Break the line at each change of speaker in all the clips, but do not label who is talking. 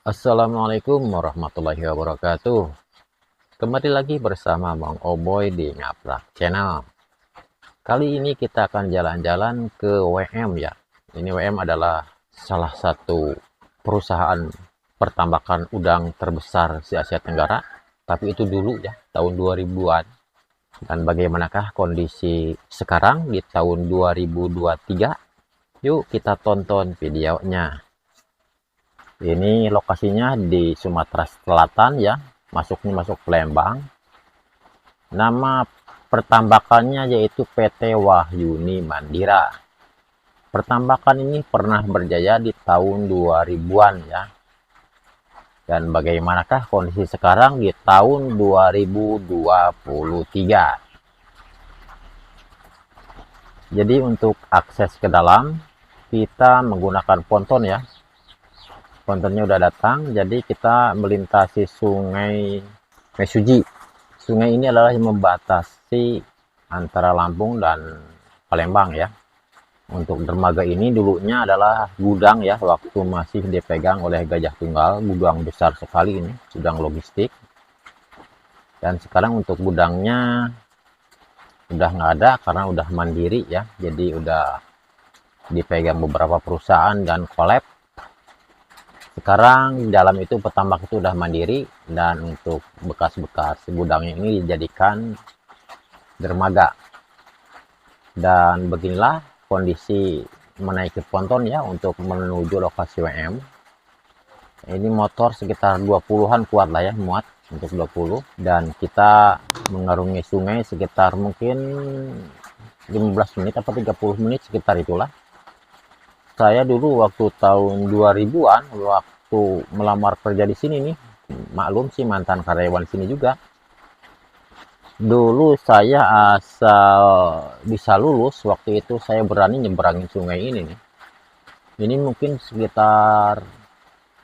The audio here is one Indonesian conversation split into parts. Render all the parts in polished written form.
Assalamualaikum warahmatullahi wabarakatuh. Kembali lagi bersama Bang Oboy di Ngaprak Channel. Kali ini kita akan jalan-jalan ke WM ya. Ini WM adalah salah satu perusahaan pertambakan udang terbesar di Asia Tenggara. Tapi itu dulu ya, tahun 2000-an. Dan bagaimanakah kondisi sekarang di tahun 2023? Yuk kita tonton videonya. Ini lokasinya di Sumatera Selatan ya, masuk Palembang. Nama pertambakannya yaitu PT Wahyuni Mandira. Pertambakan ini pernah berjaya di tahun 2000-an ya. Dan bagaimanakah kondisi sekarang di tahun 2023? Jadi untuk akses ke dalam kita menggunakan ponton ya. Pontonnya udah datang, jadi kita melintasi sungai Mesuji. Sungai ini adalah yang membatasi antara Lampung dan Palembang ya. Untuk dermaga ini dulunya adalah gudang ya, waktu masih dipegang oleh Gajah Tunggal, gudang besar sekali ini, gudang logistik. Dan sekarang untuk gudangnya udah nggak ada karena udah mandiri ya, jadi udah dipegang beberapa perusahaan dan kolab. Sekarang di dalam itu petambak itu udah mandiri, dan untuk bekas-bekas gudangnya ini dijadikan dermaga. Dan beginilah kondisi menaiki ponton ya untuk menuju lokasi WM. Ini motor sekitar 20-an kuat lah ya, muat untuk 20, dan kita mengarungi sungai sekitar mungkin 15 menit atau 30 menit sekitar itulah. Saya dulu waktu tahun 2000-an, waktu melamar kerja di sini nih, maklum sih mantan karyawan sini juga. Dulu saya asal bisa lulus, waktu itu saya berani nyeberangin sungai ini nih. Ini mungkin sekitar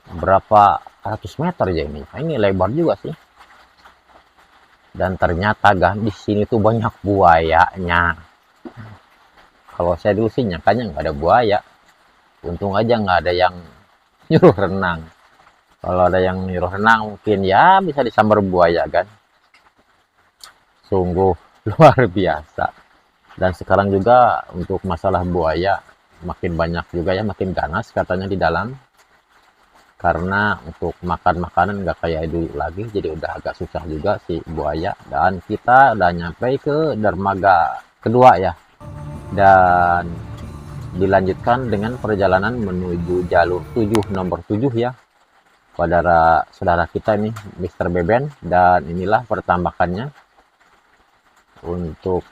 berapa ratus meter ya ini. Ini lebar juga sih. Dan ternyata kan di sini tuh banyak buayanya. Kalau saya dulu sih nyangkanya nggak ada buaya. Untung aja nggak ada yang nyuruh renang. Kalau ada yang nyuruh renang mungkin ya bisa disambar buaya kan. Sungguh luar biasa. Dan sekarang juga untuk masalah buaya makin banyak juga ya, makin ganas katanya di dalam. Karena untuk makan makanan nggak kayak dulu lagi, jadi udah agak susah juga si buaya. Dan kita udah nyampe ke dermaga kedua ya. Dan dilanjutkan dengan perjalanan menuju jalur 7 nomor 7 ya, saudara kita ini Mr. Beben. Dan inilah pertambakannya. Untuk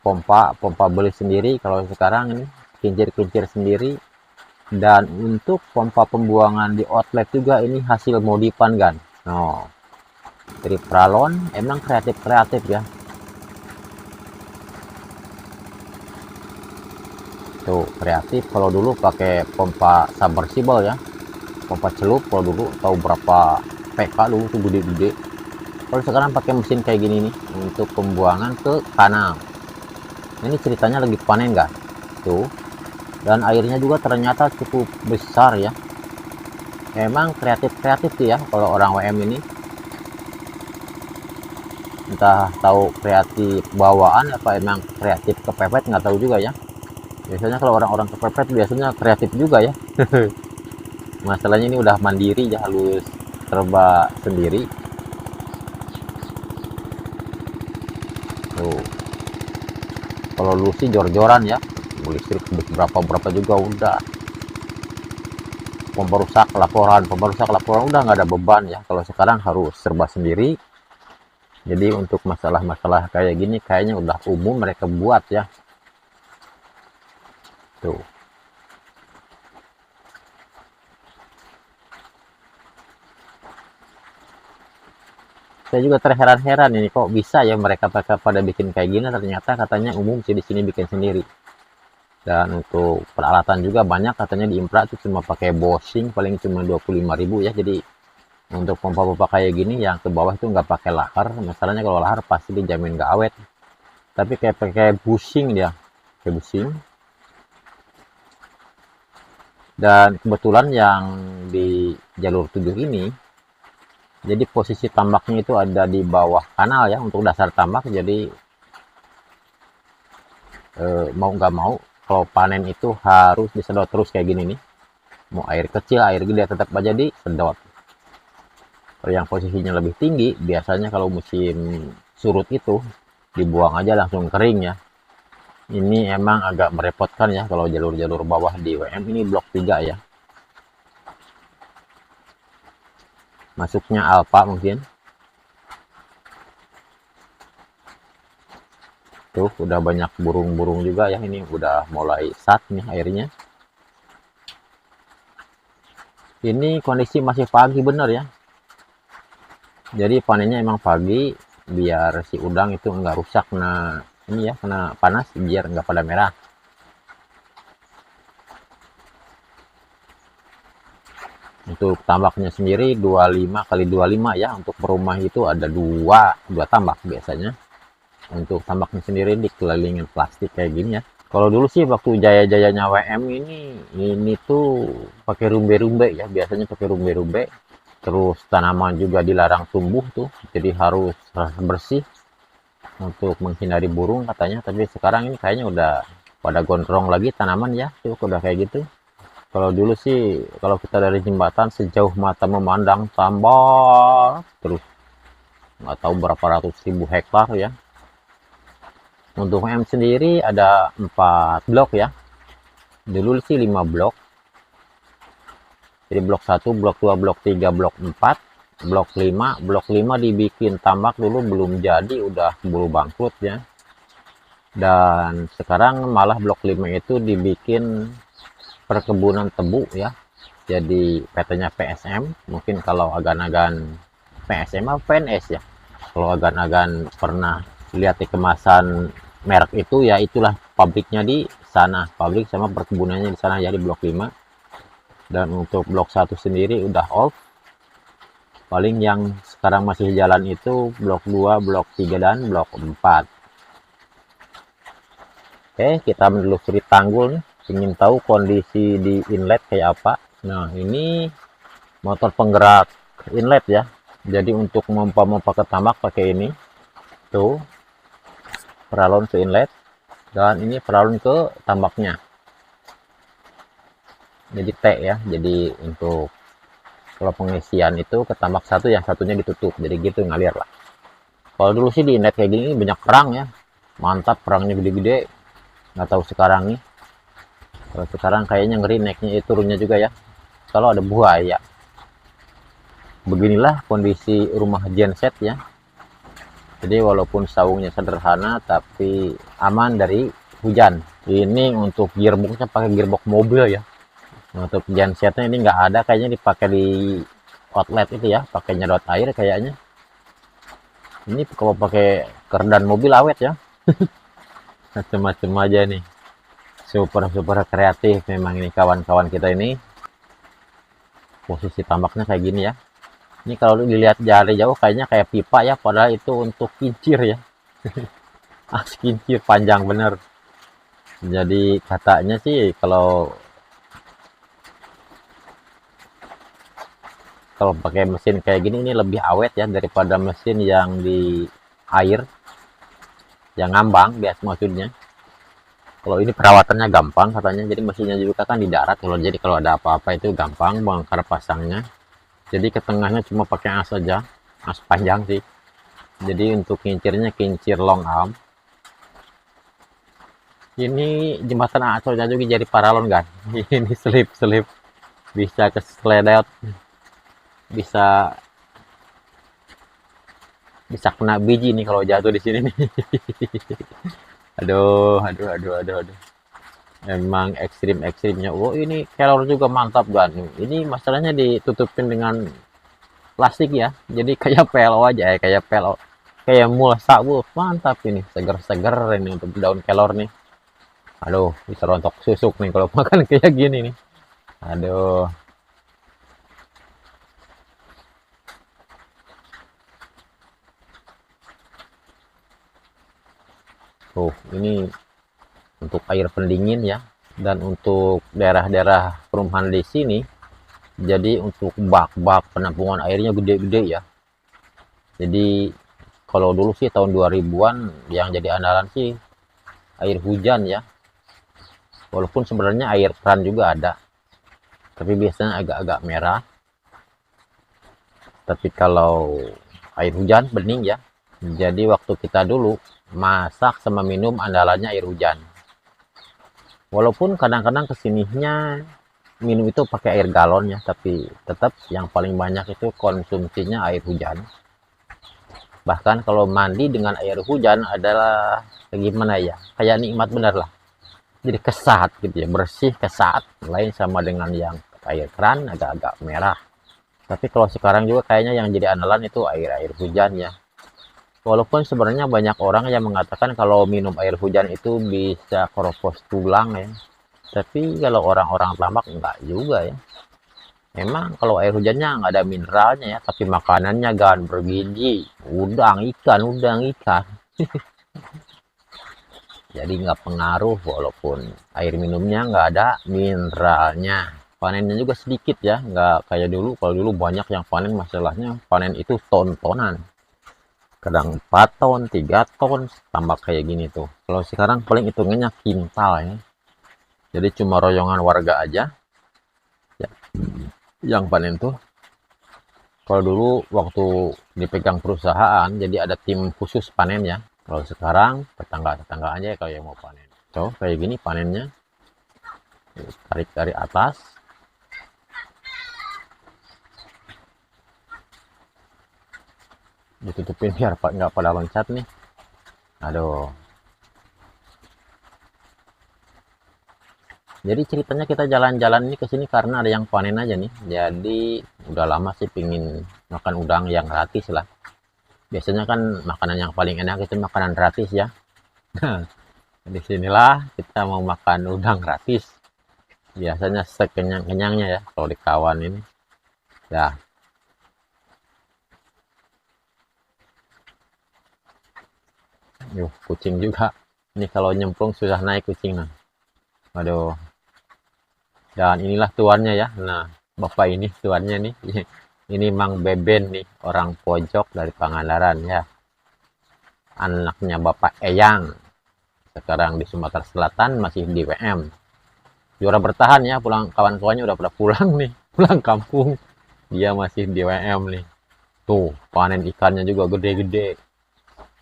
pompa beli sendiri kalau sekarang ini, kincir sendiri. Dan untuk pompa pembuangan di outlet juga ini hasil modifan kan. Dari Pralon emang kreatif ya. Tuh kreatif. Kalau dulu pakai pompa submersible ya, pompa celup. Kalau dulu tahu berapa PK dulu tuh, gede-gede. Kalau sekarang pakai mesin kayak gini nih untuk pembuangan ke kanal. Ini ceritanya lagi panen kan tuh, dan airnya juga ternyata cukup besar ya. Emang kreatif sih ya kalau orang WM ini. Entah tahu kreatif bawaan apa emang kreatif kepepet, nggak tahu juga ya. Biasanya kalau orang-orang kepepet biasanya kreatif juga ya. Masalahnya ini udah mandiri ya, harus serba sendiri tuh. Kalau lu sih jor-joran ya, listrik berapa juga udah. Pemberusak laporan udah nggak ada beban ya. Kalau sekarang harus serba sendiri. Jadi untuk masalah-masalah kayak gini kayaknya udah umum mereka buat ya. Tuh. Saya juga terheran-heran ini kok bisa ya mereka pada bikin kayak gini, ternyata katanya umum sih di sini bikin sendiri. Dan untuk peralatan juga banyak katanya di Impra itu cuma pakai Bossing paling cuma 25.000 ya. Jadi untuk pompa-pompa kayak gini yang ke bawah itu nggak pakai lahar. Masalahnya kalau lahar pasti dijamin nggak awet. Tapi kayak pakai bushing dia, kayak bushing. Dan kebetulan yang di jalur 7 ini, jadi posisi tambaknya itu ada di bawah kanal ya, untuk dasar tambak. Jadi mau nggak mau, kalau panen itu harus disedot terus kayak gini nih. Mau air kecil, air gede, tetap aja disedot. Kalau yang posisinya lebih tinggi, biasanya kalau musim surut itu, dibuang aja langsung kering ya. Ini emang agak merepotkan ya, kalau jalur-jalur bawah di WM ini blok 3 ya. Masuknya Alfa mungkin. Tuh, udah banyak burung-burung juga ya, ini udah mulai sat nih airnya. Ini kondisi masih pagi bener ya. Jadi panennya emang pagi, biar si udang itu nggak rusak kena ini ya, kena panas, biar nggak pada merah. Untuk tambaknya sendiri 25 kali 25 ya. Untuk perumah itu ada dua tambak biasanya. Untuk tambaknya sendiri dikelilingin plastik kayak gini ya. Kalau dulu sih waktu jaya-jayanya WM ini tuh pakai rumbe-rumbe ya, biasanya pakai rumbe-rumbe. Terus tanaman juga dilarang tumbuh tuh, jadi harus bersih untuk menghindari burung katanya. Tapi sekarang ini kayaknya udah pada gondrong lagi tanaman ya, tuh udah kayak gitu. Kalau dulu sih, kalau kita dari jembatan sejauh mata memandang tambak terus, nggak tahu berapa ratus ribu hektar ya. Untuk M sendiri ada 4 blok ya. Dulu sih 5 blok. Jadi blok 1, blok 2, blok 3, blok 4, blok 5. Blok 5 dibikin tambak dulu belum jadi, udah keburu bangkrut ya. Dan sekarang malah blok 5 itu dibikin perkebunan tebu ya. Jadi PT-nya PSM. Mungkin kalau agan-agan PSM apa PNS ya. Kalau agan-agan pernah lihat di kemasan merek itu ya, itulah pabriknya di sana. Pabrik sama perkebunannya di sana ya, di blok 5. Dan untuk blok 1 sendiri udah off. Paling yang sekarang masih jalan itu blok 2, blok 3, dan blok 4. Oke, kita menelusuri tanggul nih. Ingin tahu kondisi di inlet kayak apa. Nah, ini motor penggerak inlet ya. Jadi untuk memompa ke tambak pakai ini. Tuh, peralon ke inlet. Dan ini peralon ke tambaknya. Jadi T ya. Jadi untuk kalau pengisian itu ke tambak satu, yang satunya ditutup. Jadi gitu ngalir lah. Kalau dulu sih di inlet kayak gini banyak kerang ya. Mantap, kerangnya gede-gede. Nggak tahu sekarang nih. Kalau sekarang kayaknya ngeri naiknya, turunnya juga ya. Kalau ada buaya. Beginilah kondisi rumah genset ya. Jadi walaupun saungnya sederhana tapi aman dari hujan. Ini untuk gearboxnya pakai gearbox mobil ya. Untuk gensetnya ini nggak ada, kayaknya dipakai di outlet itu ya, pakai nyedot air kayaknya. Ini kalau pakai kerdan mobil awet ya. Macam-macam aja nih. Super kreatif memang ini kawan-kawan kita ini. Posisi tambaknya kayak gini ya. Ini kalau dilihat dari jauh kayaknya kayak pipa ya, padahal itu untuk kincir ya. Kincir panjang bener. Jadi katanya sih kalau pakai mesin kayak gini ini lebih awet ya daripada mesin yang di air, yang ngambang biasa maksudnya. Kalau ini perawatannya gampang katanya, jadi mesinnya juga kan di darat. Kalau ada apa-apa itu gampang bongkar pasangnya. Jadi ke tengahnya cuma pakai as aja, as panjang sih. Jadi untuk kincirnya kincir long arm. Ini jembatan acornya juga jadi paralon kan. Ini selip bisa keseledet, bisa bisa kena biji nih kalau jatuh di sini nih. Aduh. Emang ekstrimnya. Oh, ini kelor juga mantap kan. Ini masalahnya ditutupin dengan plastik ya. Jadi kayak PLO aja ya, kayak PLO. Kayak mulsa, mantap ini. Seger-seger ini untuk daun kelor nih. Aduh, bisa rontok susuk nih kalau makan kayak gini nih. Aduh. Tuh, ini untuk air pendingin ya. Dan untuk daerah-daerah perumahan di sini, jadi untuk bak-bak penampungan airnya gede-gede ya. Jadi kalau dulu sih tahun 2000-an yang jadi andalan sih air hujan ya. Walaupun sebenarnya air keran juga ada, tapi biasanya agak-agak merah. Tapi kalau air hujan bening ya. Jadi waktu kita dulu masak sama minum andalannya air hujan. Walaupun kadang-kadang kesininya minum itu pakai air galon ya, tapi tetap yang paling banyak itu konsumsinya air hujan. Bahkan kalau mandi dengan air hujan adalah gimana ya, kayak nikmat bener lah. Jadi kesat gitu ya, bersih kesat, lain sama dengan yang air keran agak-agak merah. Tapi kalau sekarang juga kayaknya yang jadi andalan itu air-air hujan ya. Walaupun sebenarnya banyak orang yang mengatakan kalau minum air hujan itu bisa keropos tulang ya. Tapi kalau orang-orang tambak enggak juga ya. Memang kalau air hujannya nggak ada mineralnya ya, tapi makanannya kan bergizi. Udang ikan. Jadi nggak pengaruh walaupun air minumnya nggak ada mineralnya. Panennya juga sedikit ya, nggak kayak dulu. Kalau dulu banyak yang panen, masalahnya panen itu ton-tonan. Kadang 4 ton, 3 ton, tambah kayak gini tuh. Kalau sekarang paling hitungannya kintal ya. Jadi cuma royongan warga aja ya, yang panen tuh. Kalau dulu waktu dipegang perusahaan, jadi ada tim khusus panen ya. Kalau sekarang tetangga-tetangga aja kalau yang mau panen. Tuh kayak gini panennya. Tarik dari atas. Ditutupin biar nggak pada loncat nih. Aduh. Jadi ceritanya kita jalan-jalan ini ke sini karena ada yang panen aja nih. Jadi udah lama sih pingin makan udang yang gratis lah. Biasanya kan makanan yang paling enak itu makanan gratis ya. Di sinilah kita mau makan udang gratis. Biasanya sekenyang-kenyangnya ya kalau di kawan ini. Ya. Yuh, kucing juga. Ini kalau nyemplung sudah naik kucing nah. Aduh. Dan inilah tuannya ya. Nah, bapak ini tuannya nih. Ini Mang Beben nih, orang pojok dari Pangandaran ya. Anaknya Bapak Eyang. Sekarang di Sumatera Selatan masih di WM. Juara bertahan ya, pulang kawan-kawannya udah pada pulang nih, pulang kampung. Dia masih di WM nih. Tuh, panen ikannya juga gede-gede.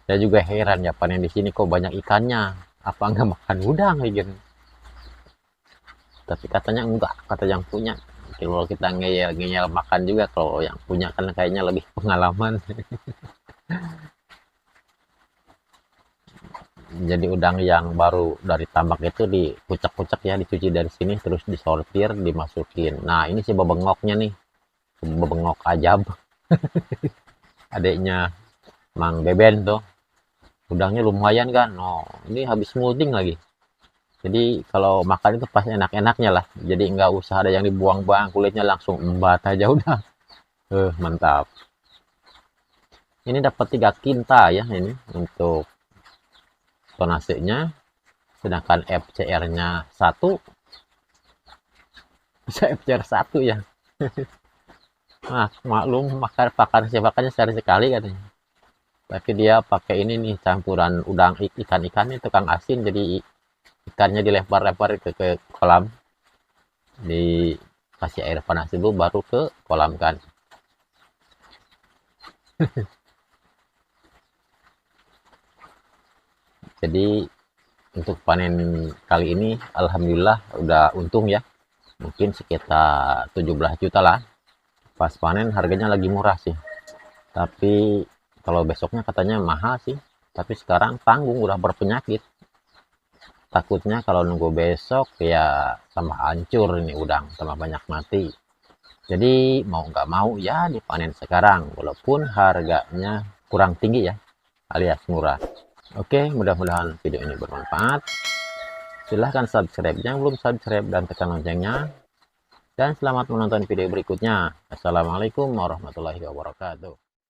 Saya juga heran ya, panen di sini kok banyak ikannya. Apa nggak makan udang gitu? Tapi katanya enggak, kata yang punya. Kalau kita ngeyel-ngeyel makan juga, kalau yang punya kan kayaknya lebih pengalaman. Jadi udang yang baru dari tambak itu dikucek-kucek ya, dicuci dari sini, terus disortir, dimasukin. Nah, ini si bebengoknya nih, bebengok ajab. Adiknya Mang Beben tuh. Udangnya lumayan kan. Oh, ini habis molding lagi. Jadi kalau makan itu pas enak-enaknya lah. Jadi nggak usah ada yang dibuang-buang, kulitnya langsung embat aja udah. Mantap. Ini dapat 3 kinta ya ini untuk tonasenya. Sedangkan FCR-nya 1. Bisa FCR 1 ya. Nah, maklum pakan pakannya sehari sekali katanya. Tapi dia pakai ini nih campuran udang ikan-ikan ini tukang asin, jadi ikannya dilempar-lempar ke kolam, dikasih air panas dulu baru ke kolam kan. Jadi untuk panen kali ini alhamdulillah udah untung ya, mungkin sekitar 17 juta lah. Pas panen harganya lagi murah sih, tapi kalau besoknya katanya mahal sih. Tapi sekarang tanggung, udah berpenyakit. Takutnya kalau nunggu besok ya sama hancur ini udang, sama banyak mati. Jadi mau nggak mau ya dipanen sekarang, walaupun harganya kurang tinggi ya, alias murah. Oke, mudah-mudahan video ini bermanfaat. Silahkan subscribe yang belum subscribe dan tekan loncengnya. Dan selamat menonton video berikutnya. Assalamualaikum warahmatullahi wabarakatuh.